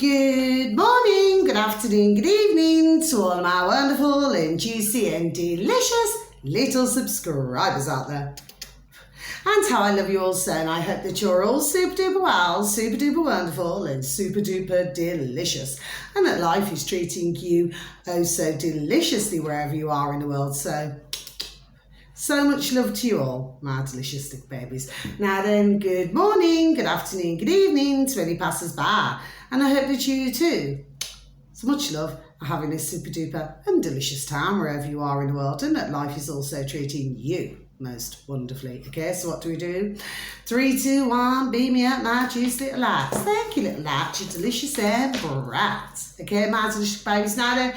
Good morning, good afternoon, good evening to all my wonderful and juicy and delicious little subscribers out there. And how I love you all so, and I hope that you're all super duper well, super duper wonderful and super duper delicious, and that life is treating you oh so deliciously wherever you are in the world. So much love to you all, my delicious little babies. Now then, good morning, good afternoon, good evening to any passers-by, and I hope that you too. So much love for having a super duper and delicious time wherever you are in the world, and that life is also treating you most wonderfully. Okay, so what do? 3, 2, 1, beam me up, my juicy little lights. Thank you, little lights, you're delicious and bright. Okay, my delicious babies. Now then,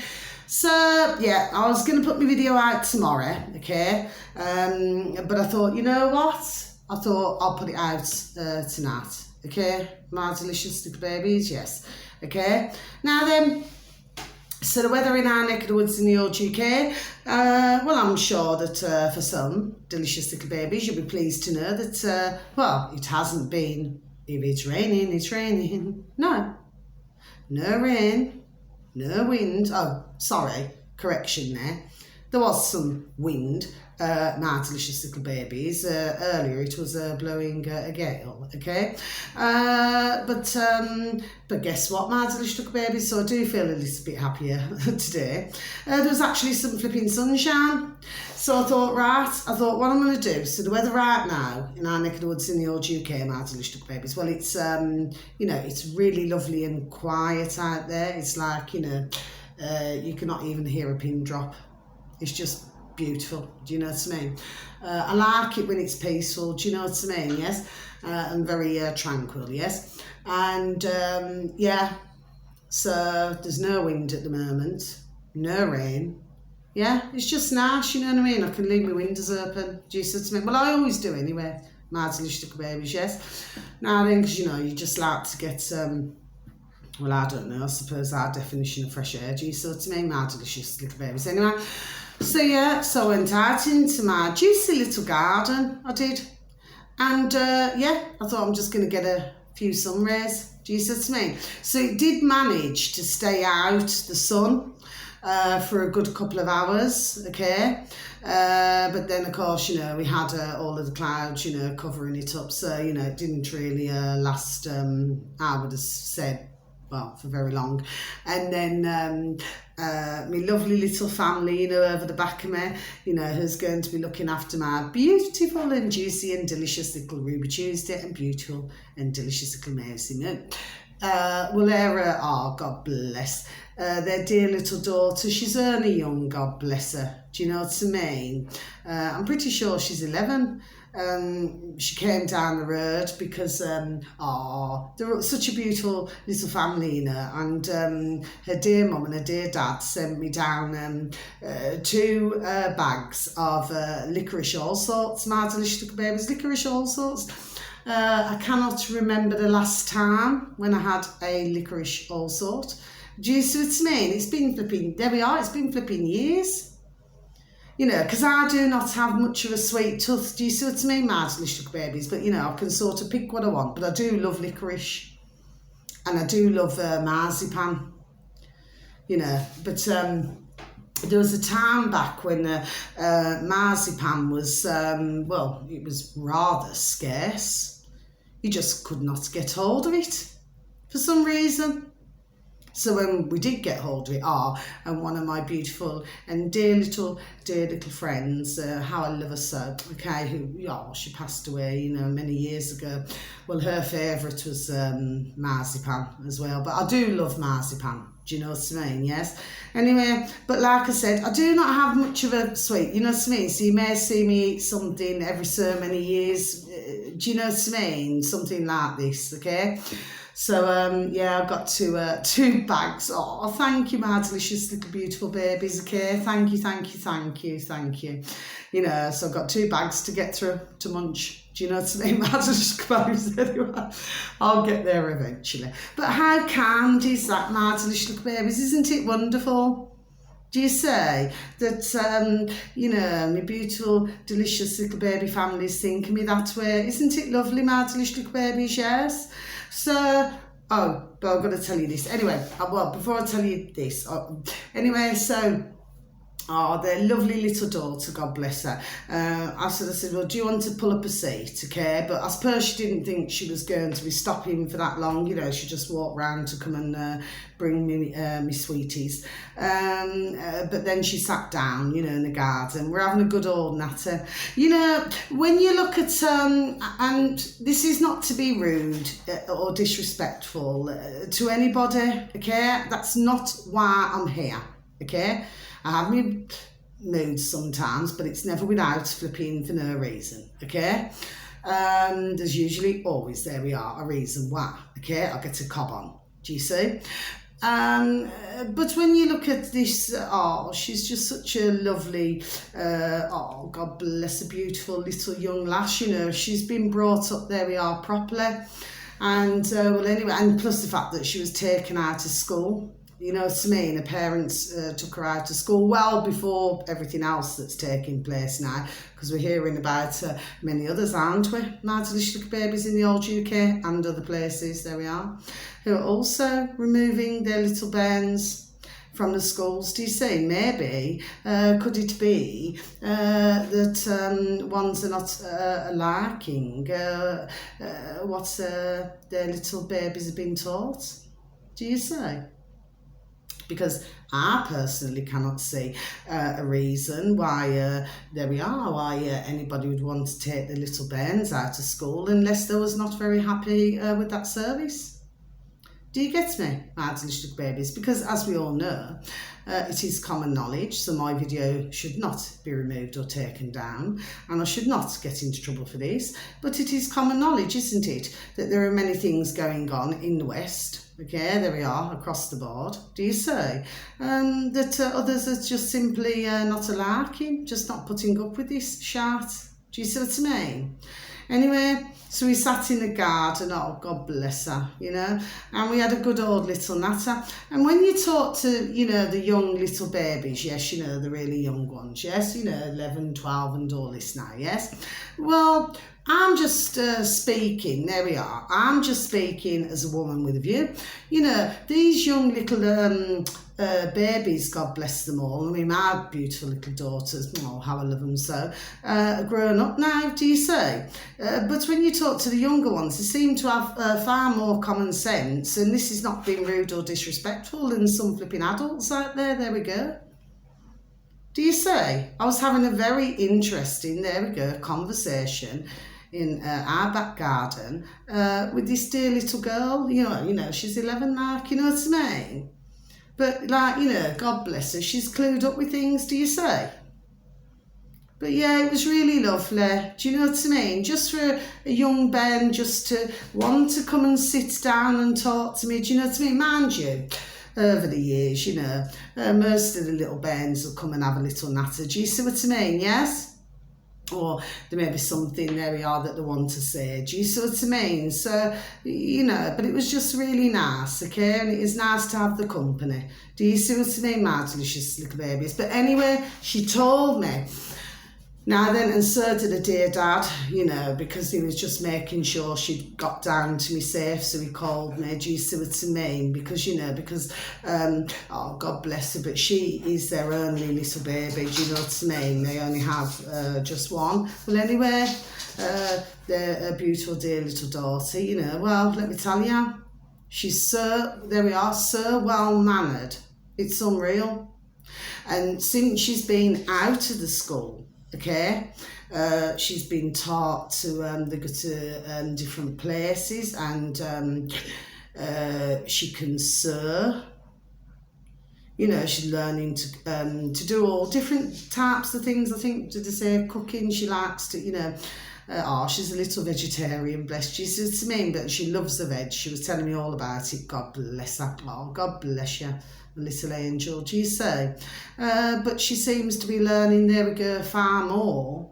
so yeah, I was going to put my video out tomorrow, okay, but I thought, you know what, I thought I'll put it out tonight, okay, my delicious little babies, yes, okay. Now then, so the weather in our neck of the woods in the old UK, well, I'm sure that for some delicious little babies, you'll be pleased to know that, well, it hasn't been, if it's raining, it's raining. No rain, no wind. Oh, sorry, correction there. There was some wind, my delicious little babies. Earlier it was blowing a gale, okay? But guess what, my delicious little babies? So I do feel a little bit happier today. There was actually some flipping sunshine. So I thought, what I'm going to do, so the weather right now in our neck of the woods in the old UK, my delicious little babies, well, it's, you know, it's really lovely and quiet out there. It's like, you know, you cannot even hear a pin drop. It's just beautiful, do you know what I mean? I like it when it's peaceful, do you know what I mean, yes? And very tranquil, yes? And yeah, so there's no wind at the moment, no rain. Yeah, it's just nice, you know what I mean? I can leave my windows open, do you see what I mean? Well, I always do anyway, my delicious little babies, yes? Now then, because, you know, you just like to get, well, I don't know, I suppose our definition of fresh air, do you see what I mean? My delicious little babies. Anyway, so yeah, so I went out into my juicy little garden, I did. And yeah, I thought I'm just going to get a few sun rays, do you see what I mean? So it did manage to stay out the sun for a good couple of hours, okay? But then, of course, you know, we had all of the clouds, you know, covering it up. So, you know, it didn't really last, I would have said, well, for very long. And then my lovely little family, you know, over the back of me, you know, who's going to be looking after my beautiful and juicy and delicious little Ruby Tuesday and beautiful and delicious little Maisie Moon. Well, there are, God bless, their dear little daughter. She's only young, God bless her. Do you know what I mean? I'm pretty sure she's 11. She came down the road because, they're such a beautiful little family, you know, and her dear mum and her dear dad sent me down 2 bags of licorice all sorts, my delicious little babies, licorice all sorts. I cannot remember the last time when I had a licorice all sort. Do you see what I mean? It's been flipping, there we are, it's been flipping years. You know, because I do not have much of a sweet tooth, do you see what I mean, my delicious little babies? But, you know, I can sort of pick what I want. But I do love licorice. And I do love marzipan. You know, but there was a time back when marzipan was, well, it was rather scarce. You just could not get hold of it for some reason. So when we did get hold of it, and one of my beautiful and dear little friends, how I love her so, okay, who, she passed away, you know, many years ago. Well, her favourite was marzipan as well, but I do love marzipan. Do you know what I mean? Yes. Anyway, but like I said, I do not have much of a sweet, you know what I mean? So you may see me eat something every so many years. Do you know what I mean? Something like this, okay? So, yeah, I've got 2 bags. Oh, thank you, my delicious little beautiful babies, okay? Thank you. You know, so I've got 2 bags to get through to munch. Do you know what I mean? My delicious babies, anyway. I'll get there eventually. But how kind is that, my delicious little babies? Isn't it wonderful? Do you say that, you know, my beautiful, delicious little baby families thinking me that way? Isn't it lovely, my delicious little babies? Yes. So Oh, but I'm going to tell you this. Anyway, well, before I tell you this, anyway, so, their lovely little daughter, God bless her. I said, well, do you want to pull up a seat, okay? But I suppose she didn't think she was going to be stopping for that long, you know, she just walked round to come and bring me me sweeties. But then she sat down, you know, in the garden. We're having a good old natter. You know, when you look at, and this is not to be rude or disrespectful to anybody, okay? That's not why I'm here, okay? I have my moods sometimes, but it's never without flipping for no reason, okay? There's usually always, there we are, a reason why, okay? I get a cob on, do you see? But when you look at this, she's just such a lovely, God bless a beautiful little young lass, you know, she's been brought up, there we are, properly. And, well, anyway, and plus the fact that she was taken out of school. You know what I mean? Her parents took her out of school well before everything else that's taking place now, because we're hearing about many others, aren't we? My delicious little babies in the old UK and other places, there we are, who are also removing their little bairns from the schools. Do you see? Maybe, could it be that ones are not liking what their little babies have been taught? Do you see? Because I personally cannot see a reason why, there we are, why anybody would want to take the little bairns out of school unless they was not very happy with that service. Do you get me, my delicious babies? Because as we all know, it is common knowledge, so my video should not be removed or taken down, and I should not get into trouble for this, but it is common knowledge, isn't it, that there are many things going on in the West. Okay, there we are, across the board. Do you say? That others are just simply not liking, just not putting up with this shart. Do you see what I mean? Anyway, so we sat in the garden, oh, God bless her, you know, and we had a good old little natter. And when you talk to, you know, the young little babies, yes, you know, the really young ones, yes, you know, 11, 12 and all this now, yes? Well, I'm just speaking, there we are, I'm just speaking as a woman with a view. You know, these young little babies, God bless them all, I mean, my beautiful little daughters, oh, how I love them so, are grown up now, do you say? But when you talk to the younger ones, they seem to have far more common sense, and this is not being rude or disrespectful, than some flipping adults out there we go. Do you say? I was having a very interesting, there we go, conversation in our back garden with this dear little girl, you know, she's 11, Mark, you know what I mean? But, like, you know, God bless her, she's clued up with things, do you say? But yeah, it was really lovely, do you know what I mean? Just for a young Ben just to want to come and sit down and talk to me, do you know what I mean? Mind you, over the years, you know, most of the little Bens will come and have a little natter, do you see what I mean, yes? Or there may be something, there we are, that they want to say, do you see what I mean? So, you know, but it was just really nice, okay, and it is nice to have the company, do you see what I mean, my delicious little babies? But anyway, she told me, now then, and so did a dear dad, you know, because he was just making sure she'd got down to me safe, so he called me, do you see what I mean? Because, you know, because, oh, God bless her, but she is their only little baby, do you know what I mean? They only have just one. Well, anyway, they're a beautiful, dear little daughter, you know, well, let me tell you, she's so, there we are, so well-mannered, it's unreal. And since she's been out of the school, okay, she's been taught to they go to different places, and she can sew. You know, she's learning to do all different types of things. I think, did they say cooking? She likes to, you know. She's a little vegetarian, bless you, see what I mean? But she loves the veg. She was telling me all about it. God bless her. Oh, God bless you, little angel, do you say? But she seems to be learning, there we go, far more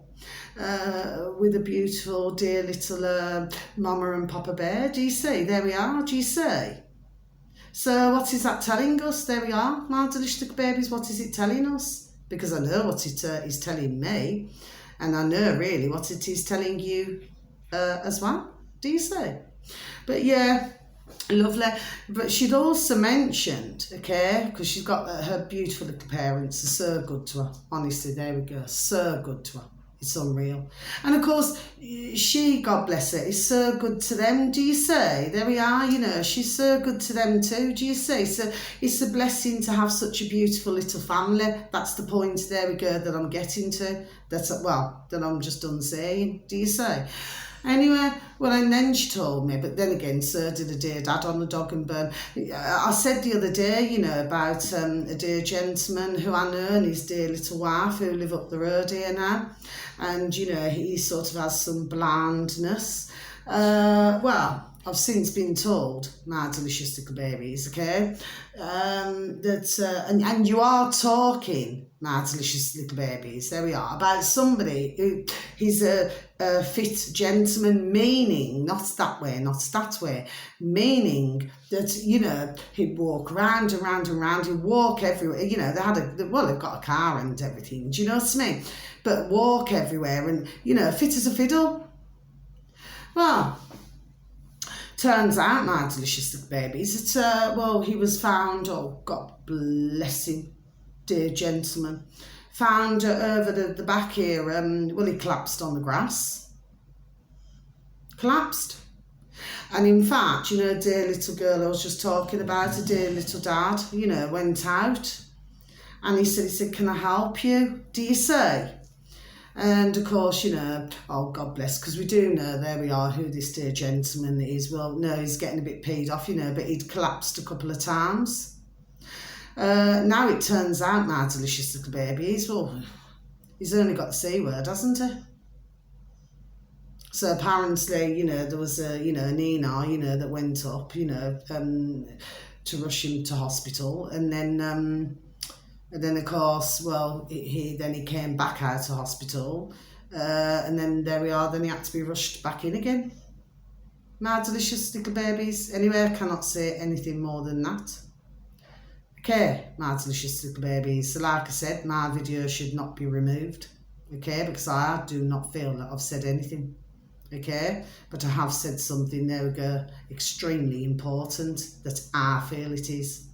with a beautiful, dear little Mama and Papa Bear, do you see? There we are, do you see? So what is that telling us? There we are, my delicious babies, what is it telling us? Because I know what it is telling me, and I know really what it is telling you as well, do you see? But yeah, Lovely. But she'd also mentioned, okay, because she's got her beautiful little parents are so good to her. Honestly, there we go. So good to her. It's unreal. And of course, she, God bless her, is so good to them, do you say? There we are, you know, she's so good to them too, do you say? So it's a blessing to have such a beautiful little family. That's the point, there we go, that I'm getting to. That's, well, that I'm just done saying, do you say? Anyway, well, and then she told me, but then again, so did a dear dad on the dog and bone. I said the other day, you know, about a dear gentleman who I know and his dear little wife who live up the road here now. And, you know, he sort of has some blindness. Well, I've since been told, my delicious little babies, okay, that, and you are talking, my delicious little babies, there we are, about somebody who, he's a fit gentleman, meaning, not that way, meaning that, you know, he'd walk round and round and round, he'd walk everywhere, you know, they've got a car and everything, do you know what I mean? But walk everywhere and, you know, fit as a fiddle. Well, turns out, my delicious little babies, that, well, he was found, oh, God bless him, dear gentleman, found over the back here, well, he collapsed on the grass. Collapsed. And in fact, you know, dear little girl I was just talking about, a dear little dad, you know, went out and he said, can I help you? Do you say? And of course, you know, oh, God bless, because we do know, there we are, who this dear gentleman is. Well, no, he's getting a bit peed off, you know, but he'd collapsed a couple of times. Now it turns out, my delicious little babies, well, he's only got the C word, hasn't he? So apparently, you know, there was a, you know, an ENR, you know, that went up, you know, to rush him to hospital. And then of course, well, he came back out of hospital. And then there we are, then he had to be rushed back in again. My delicious little babies. Anyway, I cannot say anything more than that. Okay, my delicious little babies. So like I said, my video should not be removed. Okay, because I do not feel that I've said anything. Okay, but I have said something, there we go, extremely important, that I feel it is.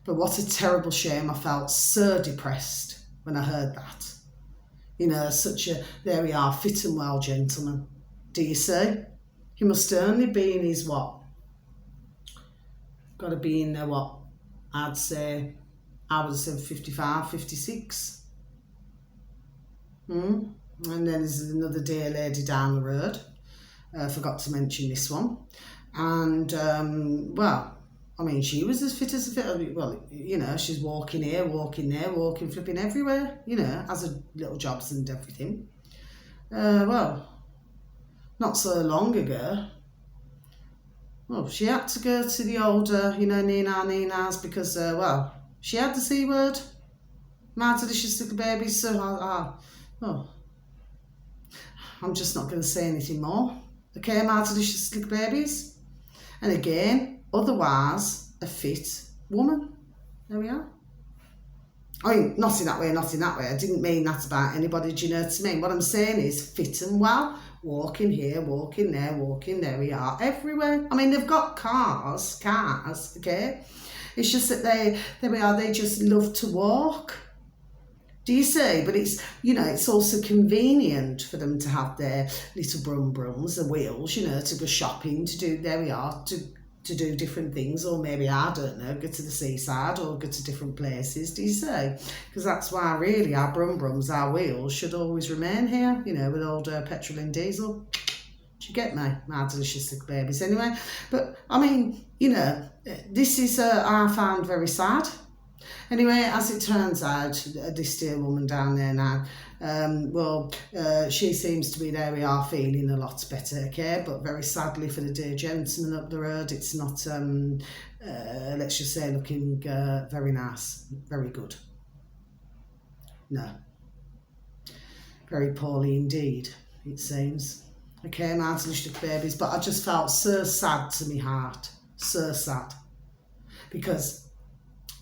But what a terrible shame. I felt so depressed when I heard that. You know, such a, there we are, fit and well gentleman. Do you see? He must only be in his what? Got to be in there what? I would have said 55, 56. And then there's another dear lady down the road. Forgot to mention this one. And, well, I mean, she was as fit as a fit. Well, you know, she's walking here, walking there, walking, flipping everywhere, you know, has her little jobs and everything. Well, not so long ago, well, she had to go to the older, you know, Nina's because, well, she had the C word. My delicious little baby, so I'm just not going to say anything more. Okay, my delicious little babies. And again, otherwise, a fit woman. There we are. I mean, not in that way, not in that way. I didn't mean that about anybody, do you know what I mean? What I'm saying is fit and well, walking here, walking there we are, everywhere. I mean, they've got cars, okay? It's just that there we are, they just love to walk. Do you see? But it's, you know, it's also convenient for them to have their little brums, the wheels, you know, to go shopping, to do, there we are, to do different things, or maybe, I don't know, go to the seaside or go to different places, do you see? Because that's why really our brums, our wheels should always remain here, you know, with old petrol and diesel. Do you get me? My delicious little babies anyway. But, I mean, you know, this is, I found very sad. Anyway, as it turns out, this dear woman down there now, well, she seems to be, there we are, feeling a lot better, okay? But very sadly for the dear gentleman up the road, it's not, let's just say, looking very nice, very good. No. Very poorly indeed, it seems. Okay, my delicious babies, but I just felt so sad to my heart, so sad. Because,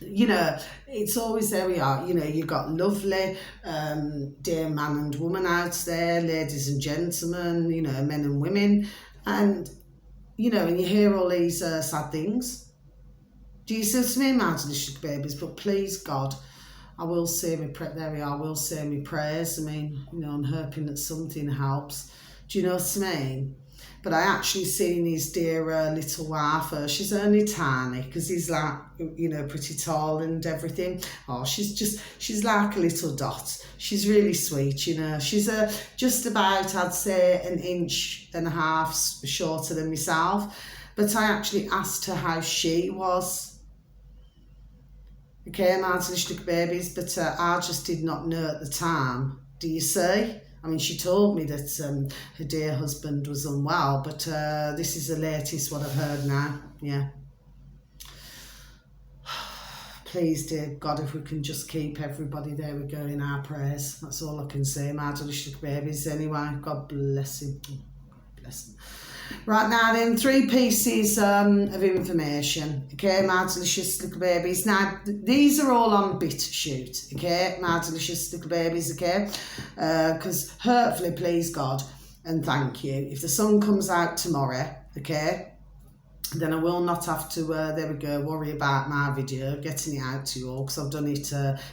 you know, it's always, there we are, you know, you've got lovely dear man and woman out there, ladies and gentlemen, you know, men and women, and you know, and you hear all these sad things. Do you see what I mean, my delicious babies? But please, God, I will say my there we are, I will say my prayers. I mean, you know, I'm hoping that something helps. Do you know what I mean? But I actually seen his dear little wife. She's only tiny because he's like, you know, pretty tall and everything. Oh, she's like a little dot. She's really sweet, you know. She's just about, I'd say, 1.5 inches shorter than myself. But I actually asked her how she was. Okay, my little babies, but I just did not know at the time. Do you see? I mean, she told me that her dear husband was unwell, but this is the latest what I've heard now. Yeah. Please, dear God, if we can just keep everybody, there we go, in our prayers. That's all I can say, my delicious babies. Anyway, God bless him. Bless him. Right now then, 3 pieces of information, okay, my delicious little babies. Now, these are all on BitChute, okay, my delicious little babies, okay, because hopefully, please God, and thank you, if the sun comes out tomorrow, okay, then I will not have to, there we go, worry about my video, getting it out to you all, because I've done it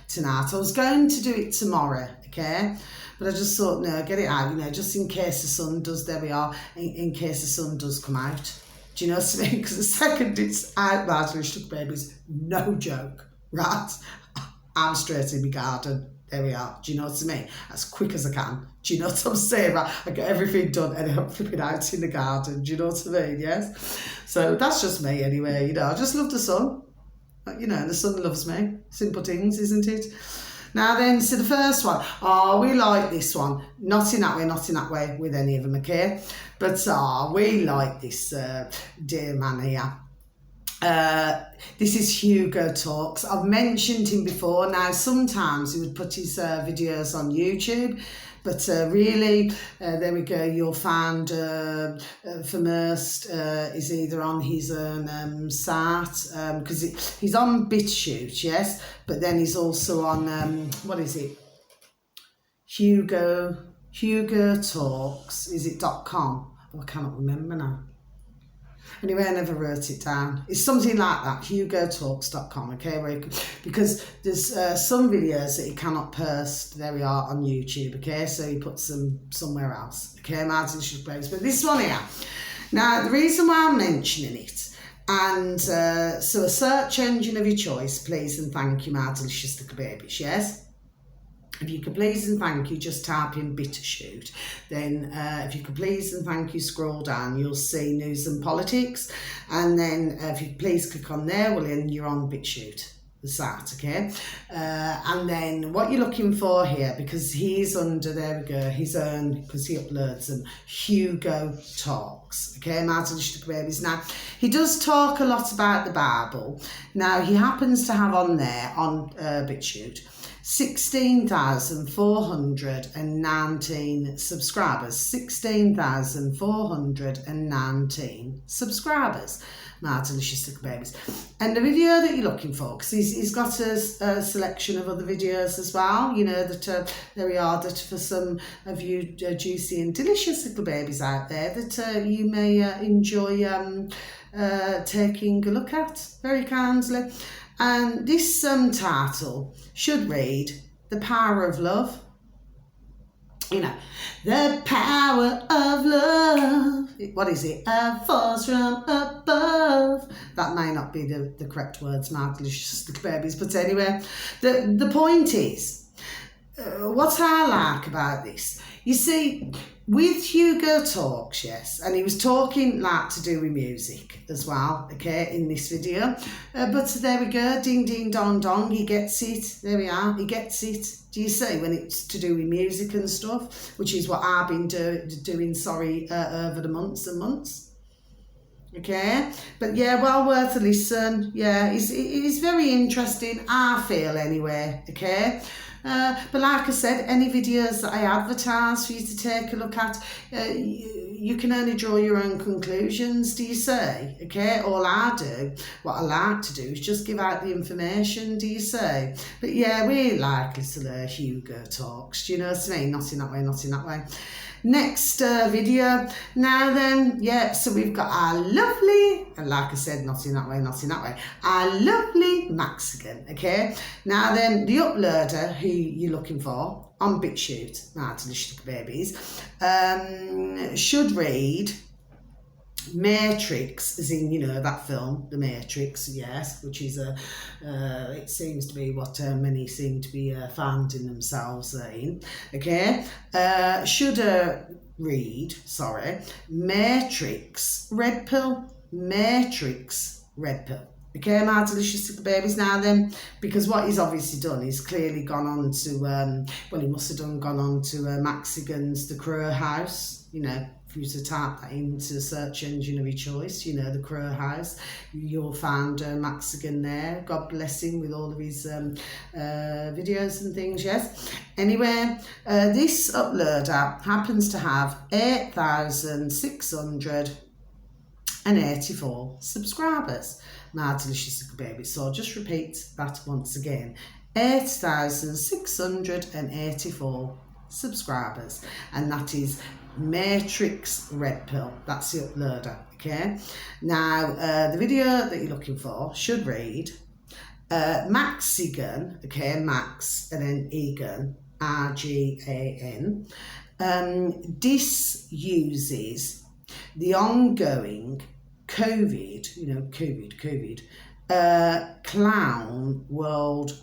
tonight. I was going to do it tomorrow, okay, but I just thought, no, get it out, you know, just in case the sun does, there we are, in case the sun does come out. Do you know what I mean? Because the second it's out, my little babies, no joke, right? I'm straight in my garden. There we are. Do you know what I mean? As quick as I can. Do you know what I'm saying? Right? I get everything done and I'm flipping out in the garden. Do you know what I mean? Yes? So that's just me anyway. You know, I just love the sun. You know, the sun loves me. Simple things, isn't it? Now then, so the first one. Oh, we like this one. Not in that way with any of them, okay? But we like this dear man here. This is Hugo Talks. I've mentioned him before. Now, sometimes he would put his videos on YouTube, but really, there we go, you'll find for most is either on his own site, because he's on BitChute, yes, but then he's also on, what is it? Hugo Talks, is it .com? Oh, I cannot remember now. Anyway, I never wrote it down. It's something like that, hugotalks.com, okay? Where because there's some videos that he cannot post, there we are, on YouTube, okay? So he puts them somewhere else, okay? Martin Shugbags. But this one here. Now, the reason why I'm mentioning it, and so a search engine of your choice, please and thank you, my delicious little babies, yes? If you could please and thank you, just type in BitChute. Then if you could please and thank you, scroll down, you'll see news and politics. And then if you please click on there, well then you're on BitChute, the site, okay? And then what you're looking for here, because he's under, there we go, his own, because he uploads them, Hugo Talks, okay, Martin Little Babies. Now, he does talk a lot about the Bible. Now, he happens to have on there, on BitChute, 16,419 subscribers. 16,419 subscribers. My delicious little babies. And the video that you're looking for, because he's got a selection of other videos as well, you know, that there we are, that for some of you juicy and delicious little babies out there, that you may enjoy taking a look at very kindly. And this title should read The Power of Love. You know, the power of love. What is it? A force from above. That may not be the correct words, my delicious little babies. But anyway, the point is, what I like about this, you see, with Hugo Talks, yes, and he was talking like to do with music as well, okay, in this video. But there we go, ding, ding, dong, dong, he gets it. There we are, he gets it. Do you see, when it's to do with music and stuff, which is what I've been doing, over the months and months. Okay, but yeah, well worth a listen. Yeah, it's very interesting, I feel anyway, okay. But like I said, any videos that I advertise for you to take a look at, you can only draw your own conclusions, do you see? Okay, all I do, what I like to do is just give out the information, do you see? But yeah, we like little Hugo Talks, do you know what I mean? Not in that way, not in that way. next video. Now then, yeah, so we've got our lovely, and like I said, not in that way, our lovely Maxigan, okay? Now then, the uploader who you're looking for on BitChute, my delicious babies, should read Matrix, as in, you know, that film, The Matrix, yes, which is it seems to be what many seem to be finding themselves in, okay, should read, Matrix Red Pill, okay, my delicious little babies. Now then, because what he's obviously done, he's clearly gone on to, well, he must have gone on to Maxigan's The Crow House, you know, if you were to type that into the search engine of your choice, you know, The Crow House, you'll find Maxigan there. God bless him with all of his videos and things, yes. Anyway, this uploader happens to have 8,684 subscribers, my delicious little baby. So I'll just repeat that once again. 8,684 subscribers, and that is Matrix Red Pill. That's the uploader, okay? Now, the video that you're looking for should read Maxigan, okay, Max and then Egan, R-G-A-N, disuses the ongoing COVID, you know, COVID, clown world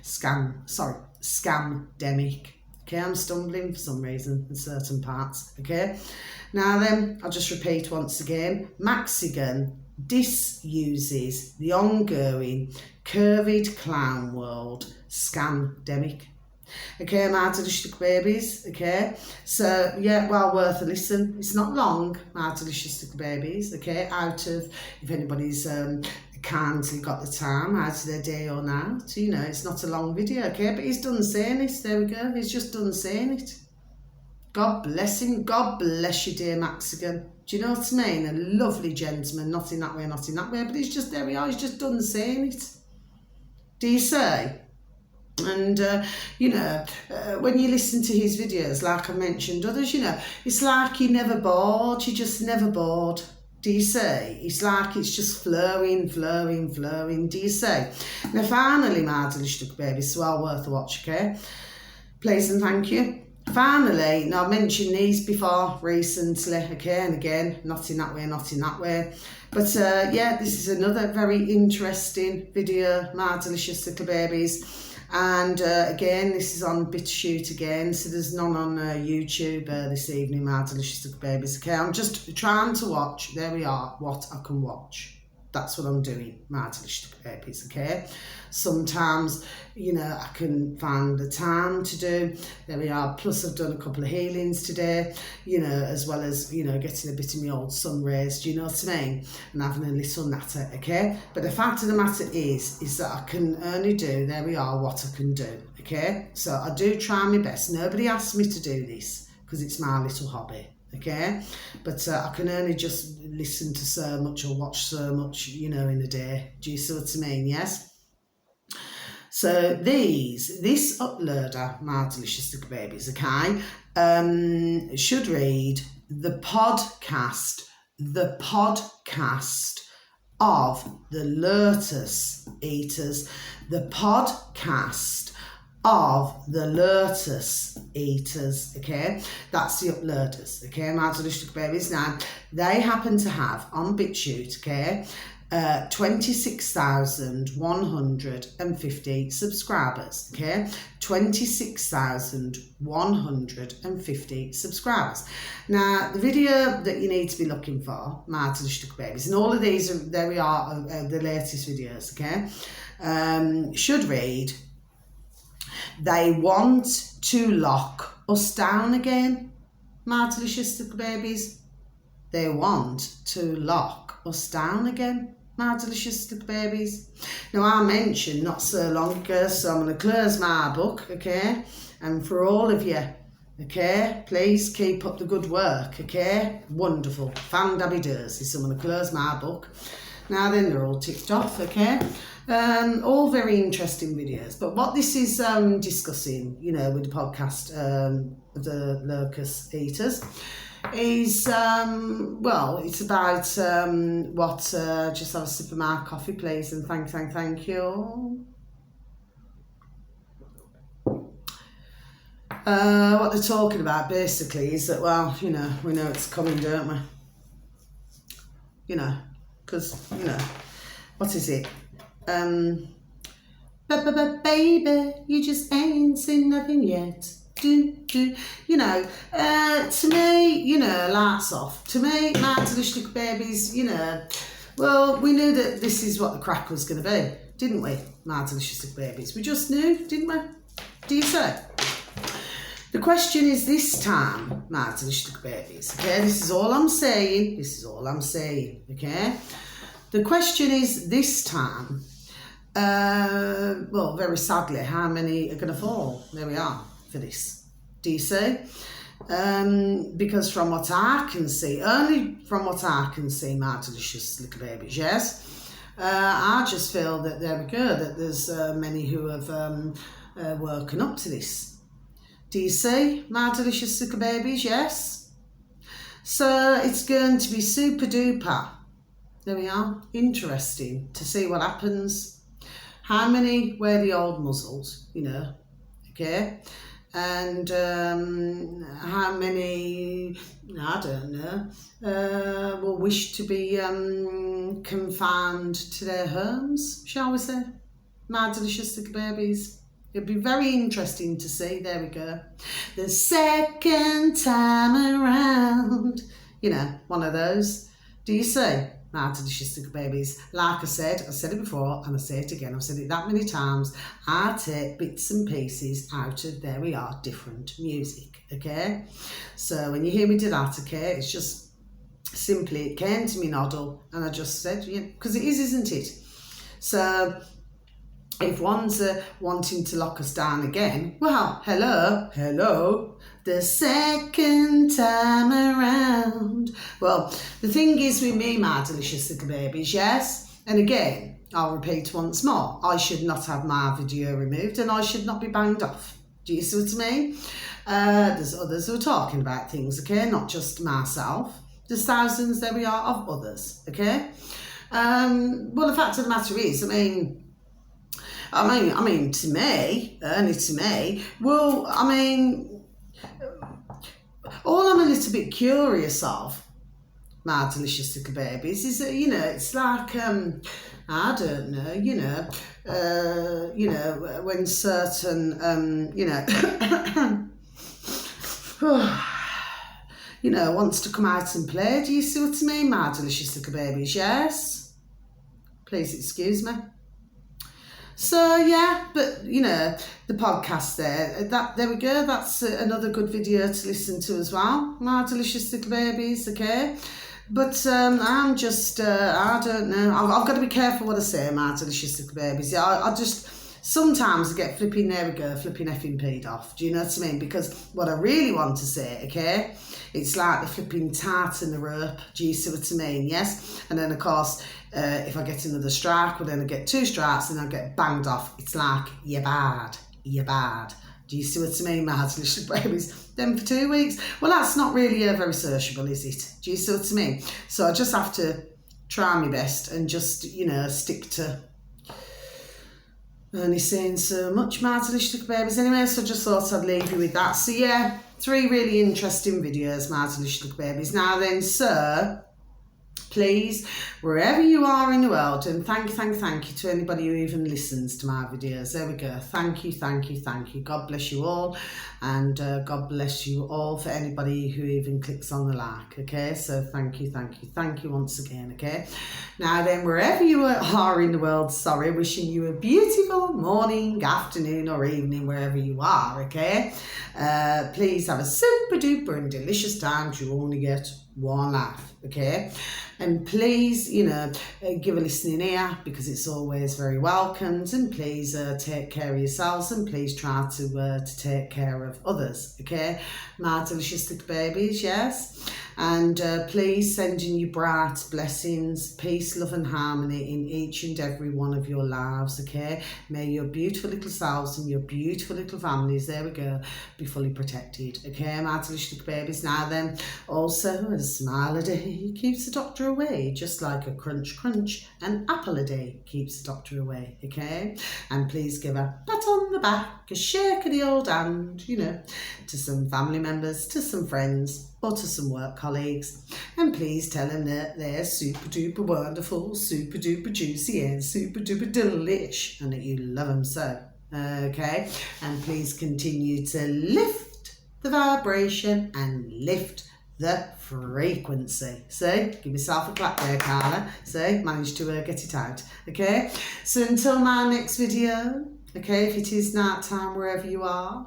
scamdemic. Okay, I'm stumbling for some reason in certain parts, okay? Now then, I'll just repeat once again. Maxigan disuses the ongoing COVID clown world scamdemic. Okay, my delicious babies, okay? So, yeah, well worth a listen. It's not long, my delicious babies, okay? Out of, if anybody's kindly got the time out of their day or night, you know, it's not a long video, okay? But he's done saying it, there we go, he's just done saying it. God bless him, God bless you, dear Maxigan. Do you know what I mean? A lovely gentleman, not in that way, but he's just, there we are, he's just done saying it. Do you say? And, you know, when you listen to his videos, like I mentioned others, you know, it's like you're never bored, you're just never bored. Do you see? It's like it's just flowing. Do you see? Now, finally, my delicious baby, it's well worth a watch, okay? Please and thank you. Finally, now I've mentioned these before recently, okay, and again, not in that way. But yeah, this is another very interesting video, my delicious little babies. And again, this is on BitChute again, so there's none on YouTube this evening, my delicious little babies, okay? I'm just trying to watch, there we are, what I can watch. That's what I'm doing, my delicious little babies, okay? Sometimes, you know, I can find the time to do, there we are, plus I've done a couple of healings today, you know, as well as, you know, getting a bit of my old sun rays, do you know what I mean? And having a little natter, okay? But the fact of the matter is that I can only do, there we are, what I can do, okay? So I do try my best. Nobody asked me to do this because it's my little hobby, okay? But I can only just listen to so much or watch so much, you know, in a day. Do you see what I mean? Yes? So this uploader, my delicious little babies, okay, should read the podcast of the Lotus Eaters, the podcast of the Lotus Eaters, okay? That's the uploaders, okay, my delicious babies. Now, they happen to have on BitChute, okay, 26,150 subscribers, okay? 26,150 subscribers. Now, the video that you need to be looking for, my delicious babies, and all of these, there we are, the latest videos, okay, should read, they want to lock us down again, my delicious babies. They want to lock us down again, my delicious little babies. Now, I mentioned not so long ago, so I'm going to close my book, okay? And for all of you, okay, please keep up the good work, okay? Wonderful. Fan dabby does. So I'm going to close my book. Now then, they're all ticked off, okay? All very interesting videos. But what this is discussing, you know, with the podcast, the locust eaters, is, well, it's about what, just have a sip of my coffee, please, and thank you. What they're talking about basically is that, well, you know, we know it's coming, don't we? You know, because, you know, what is it? Baby, you just ain't seen nothing yet. You know, to me, you know, lights off. To me, my delicious little babies, you know, well, we knew that this is what the crack was going to be, didn't we? My delicious little babies. We just knew, didn't we? Do you say? The question is this time, my delicious little babies, okay? This is all I'm saying. This is all I'm saying, okay? The question is this time, well, very sadly, how many are going to fall? There we are for this. Do you see? Because from what I can see, only from what I can see, my delicious little babies, yes, I just feel that there we go, that there's many who have woken up to this. Do you see, my delicious little babies? Yes. So it's going to be super duper. There we are. Interesting to see what happens. How many wear the old muzzles, you know, okay? And how many, I don't know, will wish to be confined to their homes, shall we say? My delicious little babies. It'll be very interesting to see. There we go. The second time around. You know, one of those. Do you see? My delicious little babies. Like I said it before and I say it again. I've said it that many times. I take bits and pieces out of, there we are, different music. Okay? So when you hear me do that, okay, it's just simply, it came to me noddle and I just said, yeah, because it is, isn't it? So if one's wanting to lock us down again, well, hello, the second time around. Well, the thing is with me, my delicious little babies, yes, and again, I'll repeat once more, I should not have my video removed and I should not be banged off. Do you see what I mean? There's others who are talking about things, okay, not just myself. There's thousands, there we are, of others, okay? Well, the fact of the matter is, I mean, to me, only to me, well, I mean, all I'm a little bit curious of, my delicious little babies, is that, you know, it's like, I don't know, you know, when certain, you know, wants to come out and play, do you see what I mean, my delicious little babies, yes? Please excuse me. So yeah, but you know, the podcast there we go, that's another good video to listen to as well, my delicious little babies, okay? But I'm just, I don't know, I've got to be careful what I say, my delicious little babies. I just, sometimes I get flipping, there we go, flipping effing peed off, do you know what I mean? Because what I really want to say, okay, it's like the flipping tart and the rope, do you see what I mean, yes? And then of course, if I get another strike, well then I get 2 strikes and I get banged off. It's like, you're bad. Do you see what I mean, my delicious babies? Then for 2 weeks, well that's not really very sociable, is it? Do you see what I mean? So I just have to try my best and just, you know, stick to only saying so much, my delicious babies. Anyway, so I just thought I'd leave you with that. So yeah, 3 really interesting videos, my delicious babies. Now then, sir, please, wherever you are in the world, and thank you to anybody who even listens to my videos. There we go. Thank you. God bless you all, and God bless you all for anybody who even clicks on the like, okay? So thank you once again, okay? Now then, wherever you are in the world, sorry, wishing you a beautiful morning, afternoon or evening, wherever you are, okay? Please have a super duper and delicious time. You only get one life, okay? And please, you know, give a listening ear, because it's always very welcomed, and please take care of yourselves, and please try to take care of others, okay, my delicious little babies, yes? And please send in your bright blessings, peace, love and harmony in each and every one of your lives, okay? May your beautiful little selves and your beautiful little families, there we go, be fully protected, okay? My delicious babies. Now then, also a smile a day keeps the doctor away, just like a crunch crunch, an apple a day keeps the doctor away, okay? And please give a pat on the back, a shake of the old hand, you know, to some family members, to some friends, or to some work colleagues. And please tell them that they're super duper wonderful, super duper juicy, and super duper delish, and that you love them so, okay? And please continue to lift the vibration and lift the frequency. So give yourself a clap there, Carla. So managed to get it out, okay? So until my next video, okay, if it is night time wherever you are,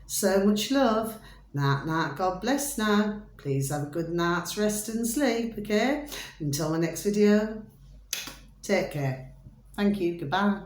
so much love. Night, night, God bless now. Please have a good night's rest and sleep, okay? Until my next video, take care. Thank you, goodbye.